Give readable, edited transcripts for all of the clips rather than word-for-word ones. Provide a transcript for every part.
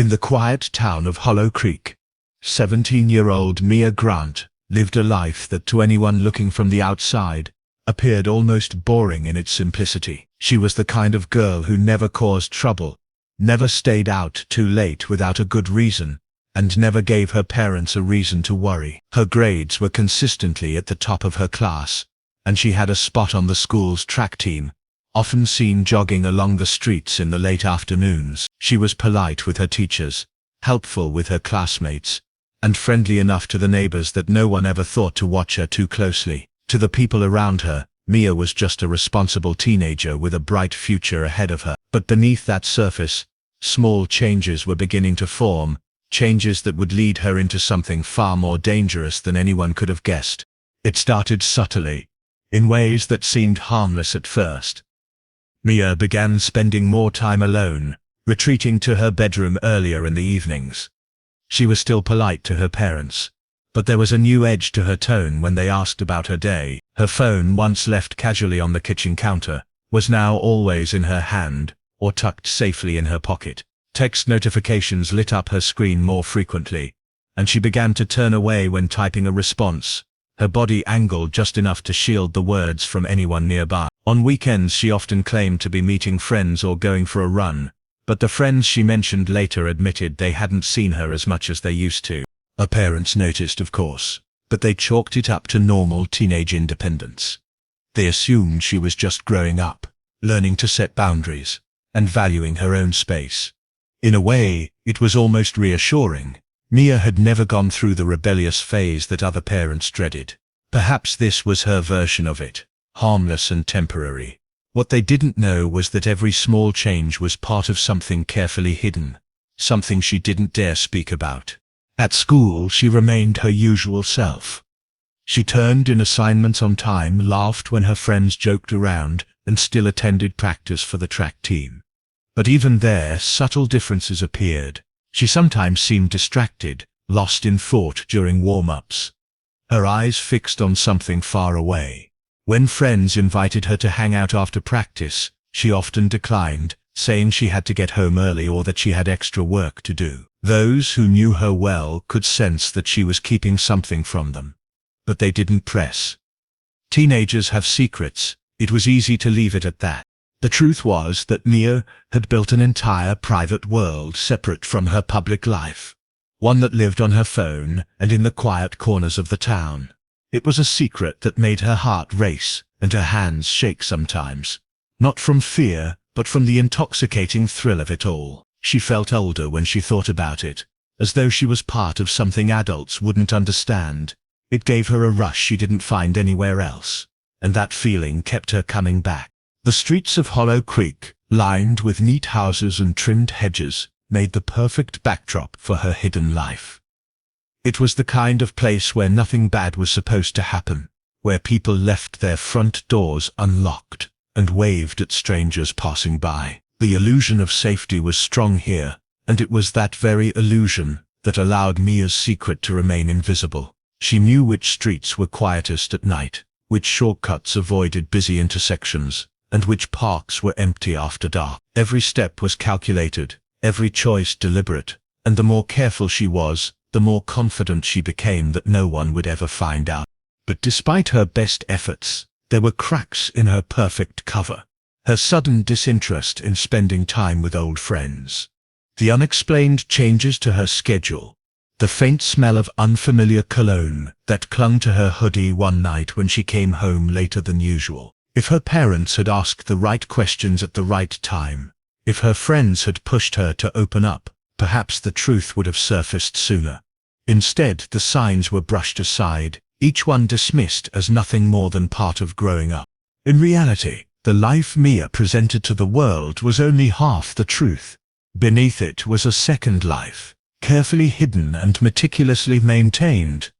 In the quiet town of Hollow Creek, 17-year-old Mia Grant lived a life that to anyone looking from the outside appeared almost boring in its simplicity. She was the kind of girl who never caused trouble, never stayed out too late without a good reason, and never gave her parents a reason to worry. Her grades were consistently at the top of her class, and she had a spot on the school's track team, often seen jogging along the streets in the late afternoons. She was polite with her teachers, helpful with her classmates, and friendly enough to the neighbors that no one ever thought to watch her too closely. To the people around her, Mia was just a responsible teenager with a bright future ahead of her. But beneath that surface, small changes were beginning to form, changes that would lead her into something far more dangerous than anyone could have guessed. It started subtly, in ways that seemed harmless at first. Mia began spending more time alone, retreating to her bedroom earlier in the evenings. She was still polite to her parents, but there was a new edge to her tone when they asked about her day. Her phone, once left casually on the kitchen counter, was now always in her hand or tucked safely in her pocket. Text notifications lit up her screen more frequently, and she began to turn away when typing a response, her body angled just enough to shield the words from anyone nearby. On weekends she often claimed to be meeting friends or going for a run, but the friends she mentioned later admitted they hadn't seen her as much as they used to. Her parents noticed, of course, but they chalked it up to normal teenage independence. They assumed she was just growing up, learning to set boundaries, and valuing her own space. In a way, it was almost reassuring. Mia had never gone through the rebellious phase that other parents dreaded. Perhaps this was her version of it, harmless and temporary. What they didn't know was that every small change was part of something carefully hidden, something she didn't dare speak about. At school, she remained her usual self. She turned in assignments on time, laughed when her friends joked around, and still attended practice for the track team. But even there, subtle differences appeared. She sometimes seemed distracted, lost in thought during warm-ups, her eyes fixed on something far away. When friends invited her to hang out after practice, she often declined, saying she had to get home early or that she had extra work to do. Those who knew her well could sense that she was keeping something from them, but they didn't press. Teenagers have secrets. It was easy to leave it at that. The truth was that Mia had built an entire private world separate from her public life, one that lived on her phone and in the quiet corners of the town. It was a secret that made her heart race and her hands shake sometimes, not from fear, but from the intoxicating thrill of it all. She felt older when she thought about it, as though she was part of something adults wouldn't understand. It gave her a rush she didn't find anywhere else, and that feeling kept her coming back. The streets of Hollow Creek, lined with neat houses and trimmed hedges, made the perfect backdrop for her hidden life. It was the kind of place where nothing bad was supposed to happen, where people left their front doors unlocked and waved at strangers passing by. The illusion of safety was strong here, and it was that very illusion that allowed Mia's secret to remain invisible. She knew which streets were quietest at night, which shortcuts avoided busy intersections, and which parks were empty after dark. Every step was calculated, every choice deliberate, and the more careful she was, the more confident she became that no one would ever find out. But despite her best efforts, there were cracks in her perfect cover. Her sudden disinterest in spending time with old friends, the unexplained changes to her schedule, the faint smell of unfamiliar cologne that clung to her hoodie one night when she came home later than usual. If her parents had asked the right questions at the right time, if her friends had pushed her to open up, perhaps the truth would have surfaced sooner. Instead, the signs were brushed aside, each one dismissed as nothing more than part of growing up. In reality, the life Mia presented to the world was only half the truth. Beneath it was a second life, carefully hidden and meticulously maintained,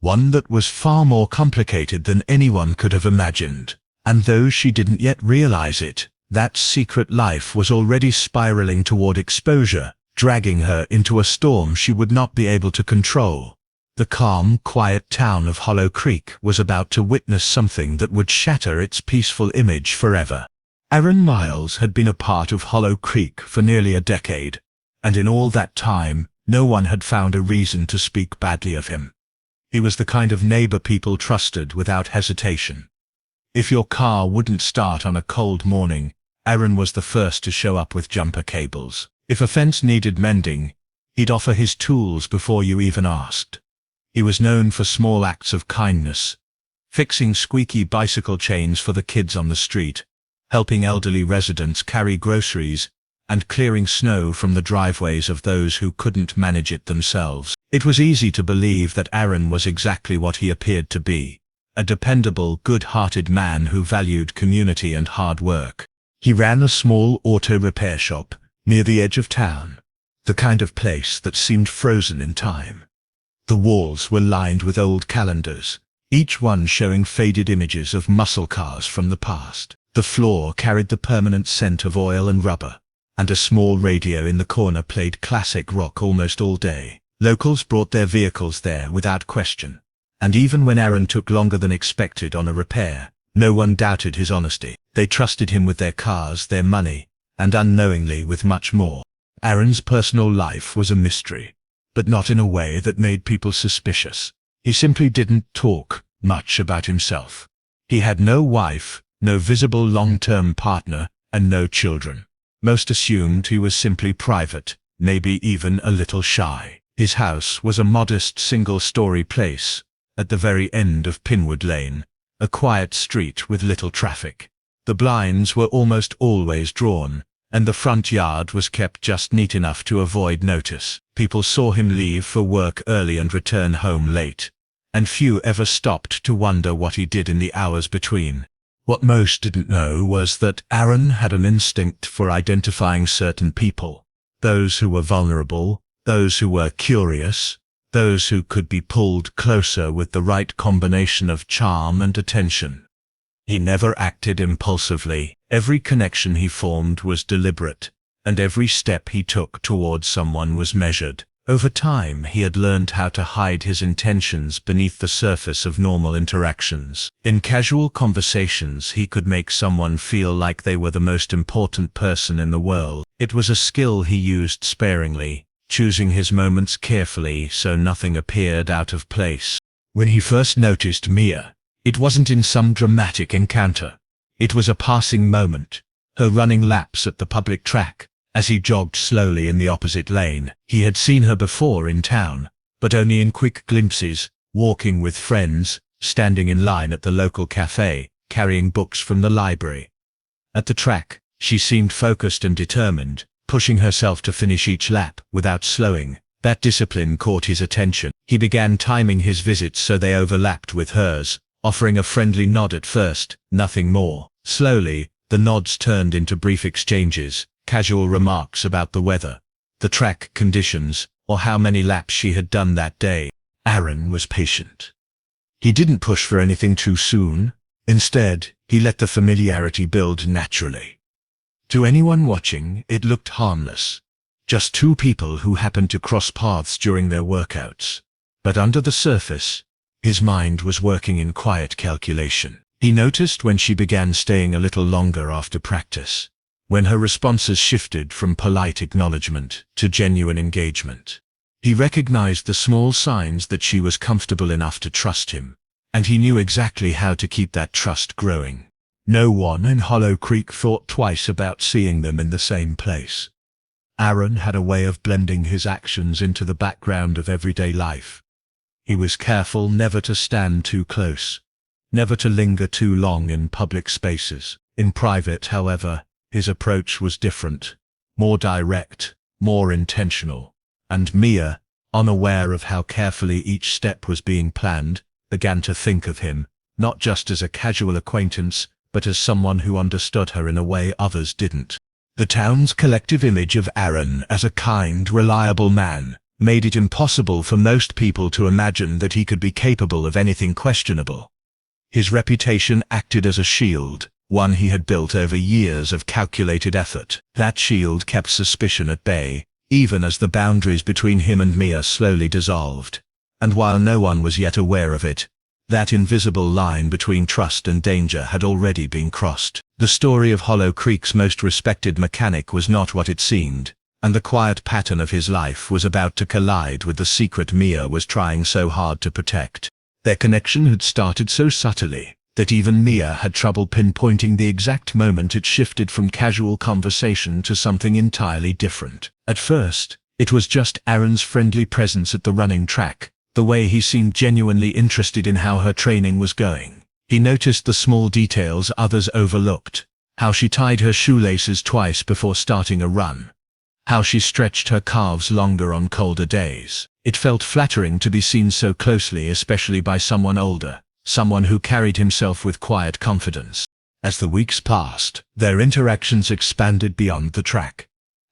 one that was far more complicated than anyone could have imagined. And though she didn't yet realize it, that secret life was already spiraling toward exposure, dragging her into a storm she would not be able to control. The calm, quiet town of Hollow Creek was about to witness something that would shatter its peaceful image forever. Aaron Miles had been a part of Hollow Creek for nearly a decade, and in all that time, no one had found a reason to speak badly of him. He was the kind of neighbor people trusted without hesitation. If your car wouldn't start on a cold morning, Aaron was the first to show up with jumper cables. If a fence needed mending, he'd offer his tools before you even asked. He was known for small acts of kindness, fixing squeaky bicycle chains for the kids on the street, helping elderly residents carry groceries, and clearing snow from the driveways of those who couldn't manage it themselves. It was easy to believe that Aaron was exactly what he appeared to be, a dependable, good-hearted man who valued community and hard work. He ran a small auto repair shop near the edge of town, the kind of place that seemed frozen in time. The walls were lined with old calendars, each one showing faded images of muscle cars from the past. The floor carried the permanent scent of oil and rubber, and a small radio in the corner played classic rock almost all day. Locals brought their vehicles there without question, and even when Aaron took longer than expected on a repair, no one doubted his honesty. They trusted him with their cars, their money, and unknowingly with much more. Aaron's personal life was a mystery, but not in a way that made people suspicious. He simply didn't talk much about himself. He had no wife, no visible long-term partner, and no children. Most assumed he was simply private, maybe even a little shy. His house was a modest single-story place, at the very end of Pinwood Lane, a quiet street with little traffic. The blinds were almost always drawn, and the front yard was kept just neat enough to avoid notice. People saw him leave for work early and return home late, and few ever stopped to wonder what he did in the hours between. What most didn't know was that Aaron had an instinct for identifying certain people, those who were vulnerable, those who were curious, those who could be pulled closer with the right combination of charm and attention. He never acted impulsively. Every connection he formed was deliberate, and every step he took towards someone was measured. Over time, he had learned how to hide his intentions beneath the surface of normal interactions. In casual conversations, he could make someone feel like they were the most important person in the world. It was a skill he used sparingly, choosing his moments carefully so nothing appeared out of place. When he first noticed Mia, it wasn't in some dramatic encounter. It was a passing moment, her running laps at the public track, as he jogged slowly in the opposite lane. He had seen her before in town, but only in quick glimpses, walking with friends, standing in line at the local cafe, carrying books from the library. At the track, she seemed focused and determined, pushing herself to finish each lap without slowing. That discipline caught his attention. He began timing his visits so they overlapped with hers, offering a friendly nod at first, nothing more. Slowly, the nods turned into brief exchanges, casual remarks about the weather, the track conditions, or how many laps she had done that day. Aaron was patient. He didn't push for anything too soon. Instead, he let the familiarity build naturally. To anyone watching, it looked harmless. Just two people who happened to cross paths during their workouts. But under the surface, his mind was working in quiet calculation. He noticed when she began staying a little longer after practice, when her responses shifted from polite acknowledgement to genuine engagement. He recognized the small signs that she was comfortable enough to trust him, and he knew exactly how to keep that trust growing. No one in Hollow Creek thought twice about seeing them in the same place. Aaron had a way of blending his actions into the background of everyday life. He was careful never to stand too close, never to linger too long in public spaces. In private, however, his approach was different, more direct, more intentional. And Mia, unaware of how carefully each step was being planned, began to think of him, not just as a casual acquaintance, but as someone who understood her in a way others didn't. The town's collective image of Aaron as a kind, reliable man made it impossible for most people to imagine that he could be capable of anything questionable. His reputation acted as a shield, one he had built over years of calculated effort. That shield kept suspicion at bay, even as the boundaries between him and Mia slowly dissolved. And while no one was yet aware of it, that invisible line between trust and danger had already been crossed. The story of Hollow Creek's most respected mechanic was not what it seemed. and the quiet pattern of his life was about to collide with the secret Mia was trying so hard to protect. Their connection had started so subtly that even Mia had trouble pinpointing the exact moment it shifted from casual conversation to something entirely different. At first, it was just Aaron's friendly presence at the running track, the way he seemed genuinely interested in how her training was going. He noticed the small details others overlooked, how she tied her shoelaces twice before starting a run, how she stretched her calves longer on colder days. It felt flattering to be seen so closely, especially by someone older, someone who carried himself with quiet confidence. As the weeks passed, their interactions expanded beyond the track.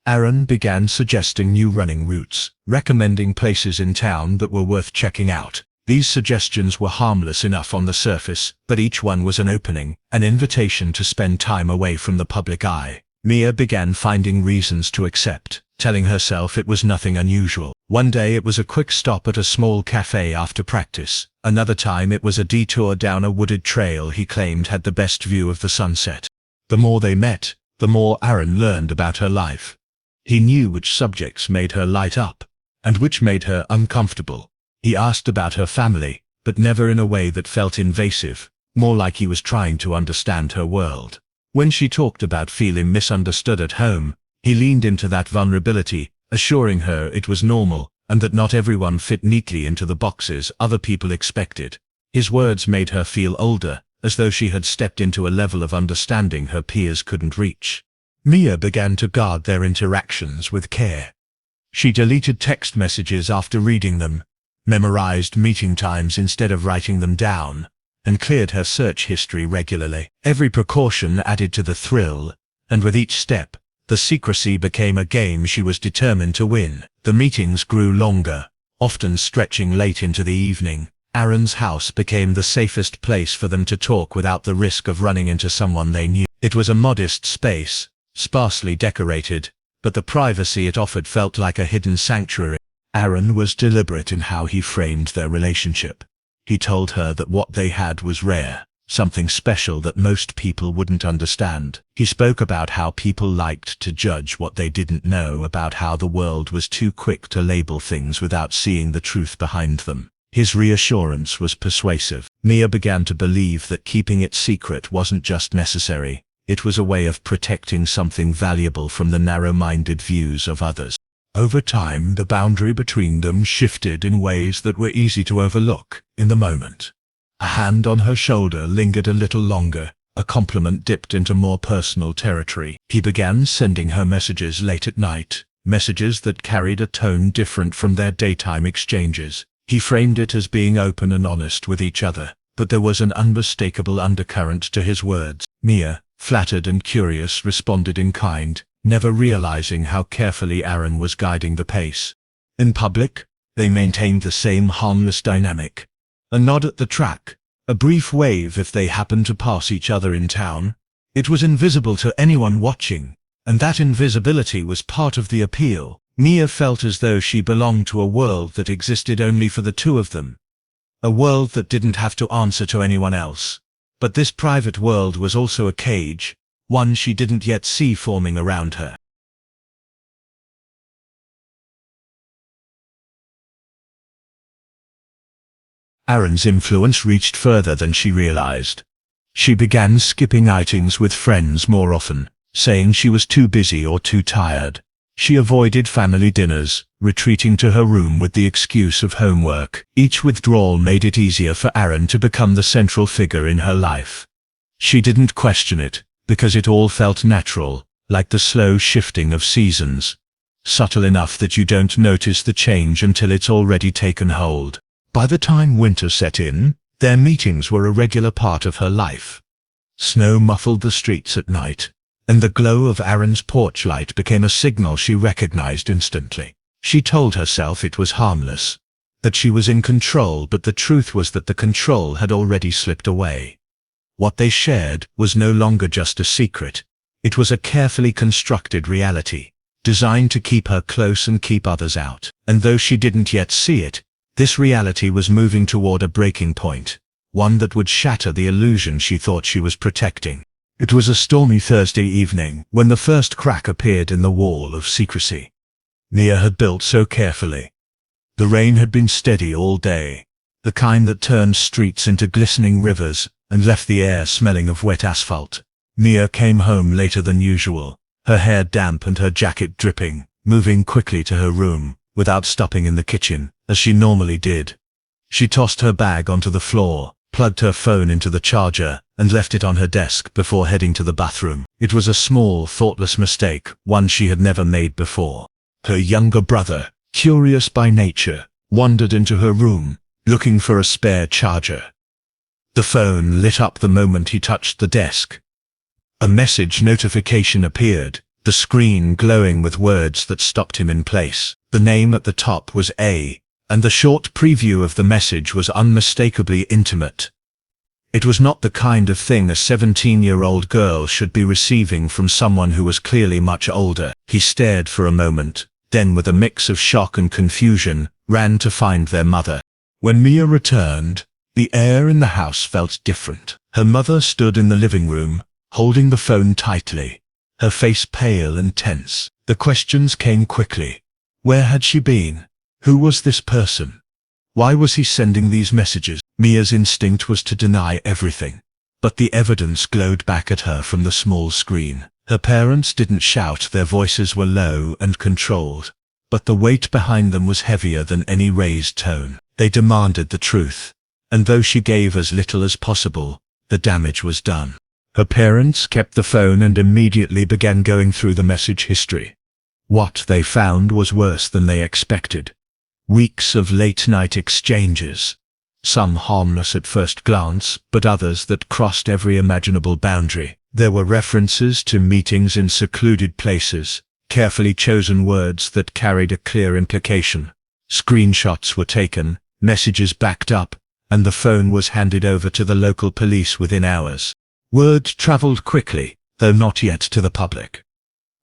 Aaron began suggesting new running routes, recommending places in town that were worth checking out. These suggestions were harmless enough on the surface, but each one was an opening, an invitation to spend time away from the public eye. Mia began finding reasons to accept, telling herself it was nothing unusual. One day it was a quick stop at a small cafe after practice. Another time it was a detour down a wooded trail he claimed had the best view of the sunset. The more they met, the more Aaron learned about her life. He knew which subjects made her light up, and which made her uncomfortable. He asked about her family, but never in a way that felt invasive, more like he was trying to understand her world. When she talked about feeling misunderstood at home, he leaned into that vulnerability, assuring her it was normal, and that not everyone fit neatly into the boxes other people expected. His words made her feel older, as though she had stepped into a level of understanding her peers couldn't reach. Mia began to guard their interactions with care. She deleted text messages after reading them, memorized meeting times instead of writing them down, and cleared her search history regularly. Every precaution added to the thrill, and with each step, the secrecy became a game she was determined to win. The meetings grew longer, often stretching late into the evening. Aaron's house became the safest place for them to talk without the risk of running into someone they knew. It was a modest space, sparsely decorated, but the privacy it offered felt like a hidden sanctuary. Aaron was deliberate in how he framed their relationship. He told her that what they had was rare, something special that most people wouldn't understand. He spoke about how people liked to judge what they didn't know, about how the world was too quick to label things without seeing the truth behind them. His reassurance was persuasive. Mia began to believe that keeping it secret wasn't just necessary, it was a way of protecting something valuable from the narrow-minded views of others. Over time, the boundary between them shifted in ways that were easy to overlook in the moment. A hand on her shoulder lingered a little longer, a compliment dipped into more personal territory. He began sending her messages late at night, messages that carried a tone different from their daytime exchanges. He framed it as being open and honest with each other, but there was an unmistakable undercurrent to his words. Mia, flattered and curious, responded in kind, never realizing how carefully Aaron was guiding the pace. In public, they maintained the same harmless dynamic. A nod at the track, a brief wave if they happened to pass each other in town. It was invisible to anyone watching, and that invisibility was part of the appeal. Mia felt as though she belonged to a world that existed only for the two of them. A world that didn't have to answer to anyone else. But this private world was also a cage, one she didn't yet see forming around her. Aaron's influence reached further than she realized. She began skipping outings with friends more often, saying she was too busy or too tired. She avoided family dinners, retreating to her room with the excuse of homework. Each withdrawal made it easier for Aaron to become the central figure in her life. She didn't question it, because it all felt natural, like the slow shifting of seasons, subtle enough that you don't notice the change until it's already taken hold. By the time winter set in, their meetings were a regular part of her life. Snow muffled the streets at night, and the glow of Aaron's porch light became a signal she recognized instantly. She told herself it was harmless, that she was in control, but the truth was that the control had already slipped away. What they shared was no longer just a secret. It was a carefully constructed reality, designed to keep her close and keep others out. And though she didn't yet see it, this reality was moving toward a breaking point, one that would shatter the illusion she thought she was protecting. It was a stormy Thursday evening when the first crack appeared in the wall of secrecy. Mia had built so carefully. The rain had been steady all day, the kind that turned streets into glistening rivers and left the air smelling of wet asphalt. Mia came home later than usual, her hair damp and her jacket dripping, moving quickly to her room, without stopping in the kitchen, as she normally did. She tossed her bag onto the floor, plugged her phone into the charger, and left it on her desk before heading to the bathroom. It was a small, thoughtless mistake, one she had never made before. Her younger brother, curious by nature, wandered into her room, looking for a spare charger. The phone lit up the moment he touched the desk. A message notification appeared, the screen glowing with words that stopped him in place. The name at the top was A, and the short preview of the message was unmistakably intimate. It was not the kind of thing a 17-year-old girl should be receiving from someone who was clearly much older. He stared for a moment, then with a mix of shock and confusion, ran to find their mother. When Mia returned, the air in the house felt different. Her mother stood in the living room, holding the phone tightly, her face pale and tense. The questions came quickly. Where had she been? Who was this person? Why was he sending these messages? Mia's instinct was to deny everything, but the evidence glowed back at her from the small screen. Her parents didn't shout, their voices were low and controlled, but the weight behind them was heavier than any raised tone. They demanded the truth, and though she gave as little as possible, the damage was done. Her parents kept the phone and immediately began going through the message history. What they found was worse than they expected. Weeks of late-night exchanges, some harmless at first glance, but others that crossed every imaginable boundary. There were references to meetings in secluded places, carefully chosen words that carried a clear implication. Screenshots were taken, messages backed up, and the phone was handed over to the local police within hours. Word traveled quickly, though not yet to the public.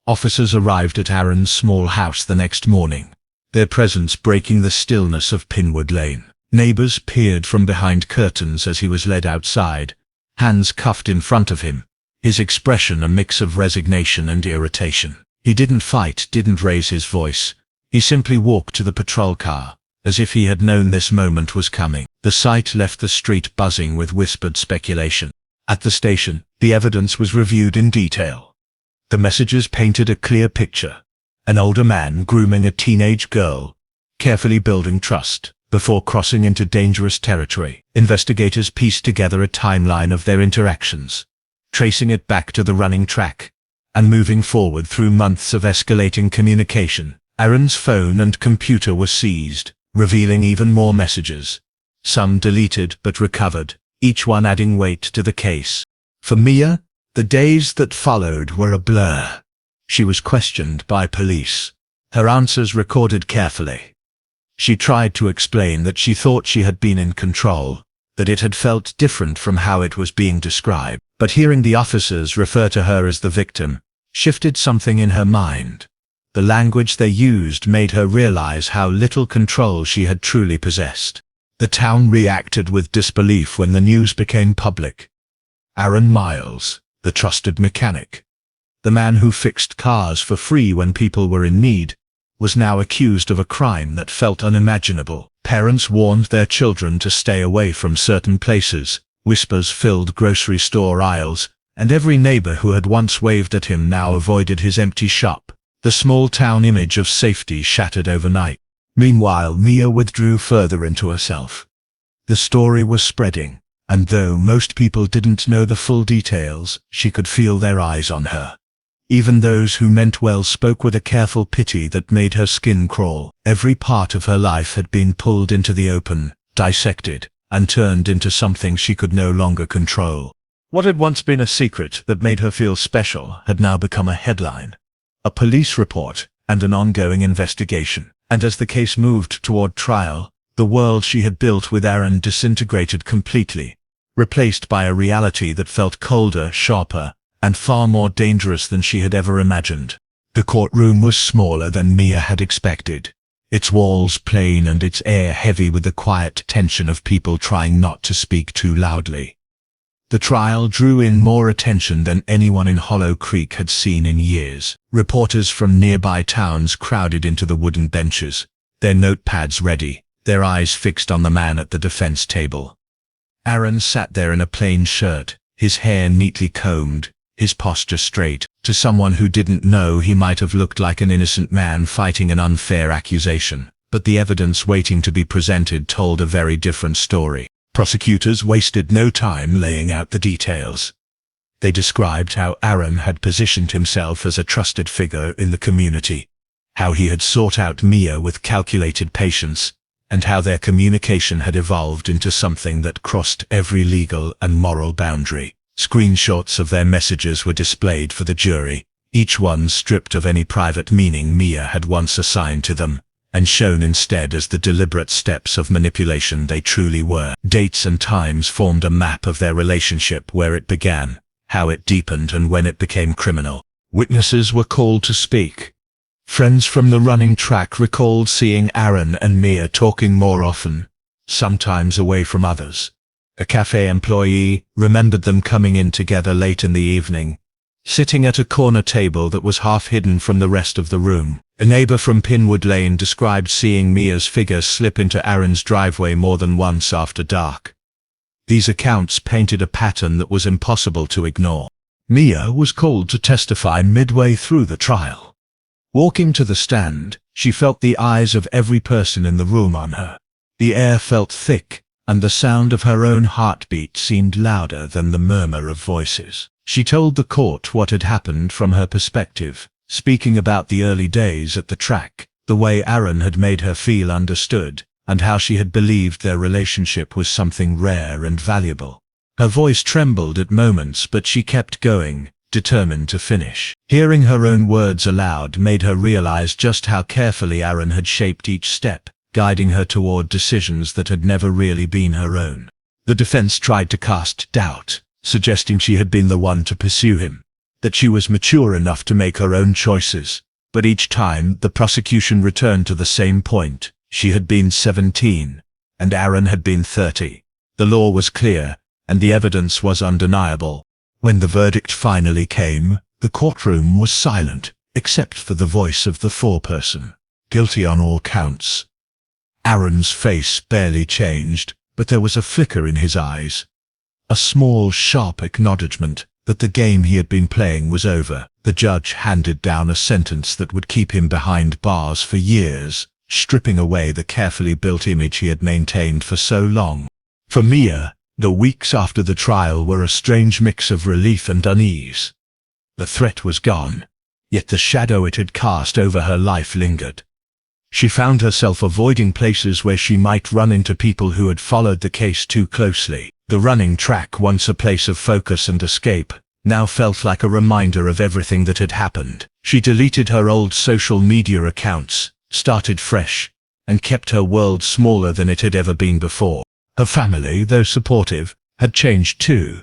Officers arrived at Aaron's small house the next morning, their presence breaking the stillness of Pinwood Lane. Neighbors peered from behind curtains as he was led outside, hands cuffed in front of him, his expression a mix of resignation and irritation. He didn't fight, didn't raise his voice. He simply walked to the patrol car, as if he had known this moment was coming. The sight left the street buzzing with whispered speculation. At the station, the evidence was reviewed in detail. The messages painted a clear picture. An older man grooming a teenage girl, carefully building trust, before crossing into dangerous territory. Investigators pieced together a timeline of their interactions, tracing it back to the running track, and moving forward through months of escalating communication. Aaron's phone and computer were seized, revealing even more messages, some deleted but recovered, each one adding weight to the case. For Mia, the days that followed were a blur. She was questioned by police, her answers recorded carefully. She tried to explain that she thought she had been in control, that it had felt different from how it was being described. But hearing the officers refer to her as the victim shifted something in her mind. The language they used made her realize how little control she had truly possessed. The town reacted with disbelief when the news became public. Aaron Miles, the trusted mechanic, the man who fixed cars for free when people were in need, was now accused of a crime that felt unimaginable. Parents warned their children to stay away from certain places. Whispers filled grocery store aisles, and every neighbor who had once waved at him now avoided his empty shop. The small-town image of safety shattered overnight. Meanwhile, Mia withdrew further into herself. The story was spreading, and though most people didn't know the full details, she could feel their eyes on her. Even those who meant well spoke with a careful pity that made her skin crawl. Every part of her life had been pulled into the open, dissected, and turned into something she could no longer control. What had once been a secret that made her feel special had now become a headline, a police report, and an ongoing investigation. And as the case moved toward trial, the world she had built with Aaron disintegrated completely, replaced by a reality that felt colder, sharper, and far more dangerous than she had ever imagined. The courtroom was smaller than Mia had expected, its walls plain and its air heavy with the quiet tension of people trying not to speak too loudly. The trial drew in more attention than anyone in Hollow Creek had seen in years. Reporters from nearby towns crowded into the wooden benches, their notepads ready, their eyes fixed on the man at the defense table. Aaron sat there in a plain shirt, his hair neatly combed, his posture straight. To someone who didn't know, he might have looked like an innocent man fighting an unfair accusation, but the evidence waiting to be presented told a very different story. Prosecutors wasted no time laying out the details. They described how Aaron had positioned himself as a trusted figure in the community, how he had sought out Mia with calculated patience, and how their communication had evolved into something that crossed every legal and moral boundary. Screenshots of their messages were displayed for the jury, each one stripped of any private meaning Mia had once assigned to them, and shown instead as the deliberate steps of manipulation they truly were. Dates and times formed a map of their relationship, where it began, how it deepened, and when it became criminal. Witnesses were called to speak. Friends from the running track recalled seeing Aaron and Mia talking more often, sometimes away from others. A cafe employee remembered them coming in together late in the evening, sitting at a corner table that was half hidden from the rest of the room. A neighbor from Pinwood Lane described seeing Mia's figure slip into Aaron's driveway more than once after dark. These accounts painted a pattern that was impossible to ignore. Mia was called to testify midway through the trial. Walking to the stand, she felt the eyes of every person in the room on her. The air felt thick, and the sound of her own heartbeat seemed louder than the murmur of voices. She told the court what had happened from her perspective, speaking about the early days at the track, the way Aaron had made her feel understood, and how she had believed their relationship was something rare and valuable. Her voice trembled at moments, but she kept going, determined to finish. Hearing her own words aloud made her realize just how carefully Aaron had shaped each step, guiding her toward decisions that had never really been her own. The defense tried to cast doubt, suggesting she had been the one to pursue him, that she was mature enough to make her own choices. But each time, the prosecution returned to the same point. She had been 17, and Aaron had been 30. The law was clear, and the evidence was undeniable. When the verdict finally came, the courtroom was silent, except for the voice of the foreperson. Guilty on all counts. Aaron's face barely changed, but there was a flicker in his eyes. A small, sharp acknowledgement that the game he had been playing was over. The judge handed down a sentence that would keep him behind bars for years, stripping away the carefully built image he had maintained for so long. For Mia, the weeks after the trial were a strange mix of relief and unease. The threat was gone, yet the shadow it had cast over her life lingered. She found herself avoiding places where she might run into people who had followed the case too closely. The running track, once a place of focus and escape, now felt like a reminder of everything that had happened. She deleted her old social media accounts, started fresh, and kept her world smaller than it had ever been before. Her family, though supportive, had changed too.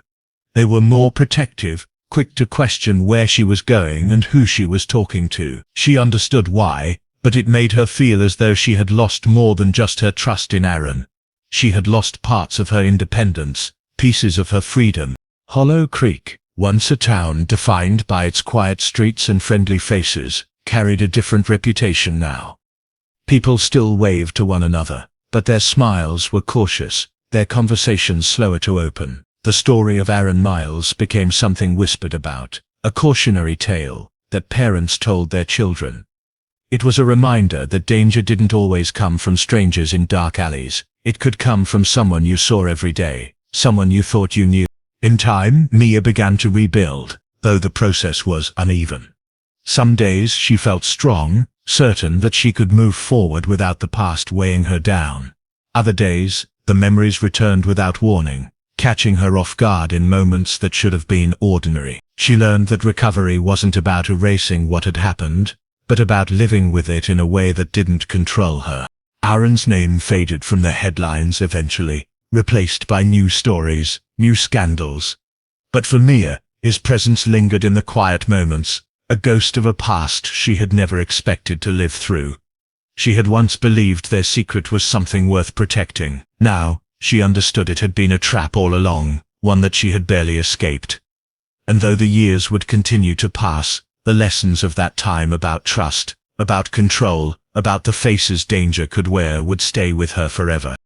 They were more protective, quick to question where she was going and who she was talking to. She understood why, but it made her feel as though she had lost more than just her trust in Aaron. She had lost parts of her independence, pieces of her freedom. Hollow Creek, once a town defined by its quiet streets and friendly faces, carried a different reputation now. People still waved to one another, but their smiles were cautious, their conversations slower to open. The story of Aaron Miles became something whispered about, a cautionary tale that parents told their children. It was a reminder that danger didn't always come from strangers in dark alleys. It could come from someone you saw every day, someone you thought you knew. In time, Mia began to rebuild, though the process was uneven. Some days she felt strong, certain that she could move forward without the past weighing her down. Other days, the memories returned without warning, catching her off guard in moments that should have been ordinary. She learned that recovery wasn't about erasing what had happened, but about living with it in a way that didn't control her. Aaron's name faded from the headlines eventually, replaced by new stories, new scandals. But for Mia, his presence lingered in the quiet moments, a ghost of a past she had never expected to live through. She had once believed their secret was something worth protecting. Now, she understood it had been a trap all along, one that she had barely escaped. And though the years would continue to pass, the lessons of that time about trust, about control, about the faces danger could wear would stay with her forever.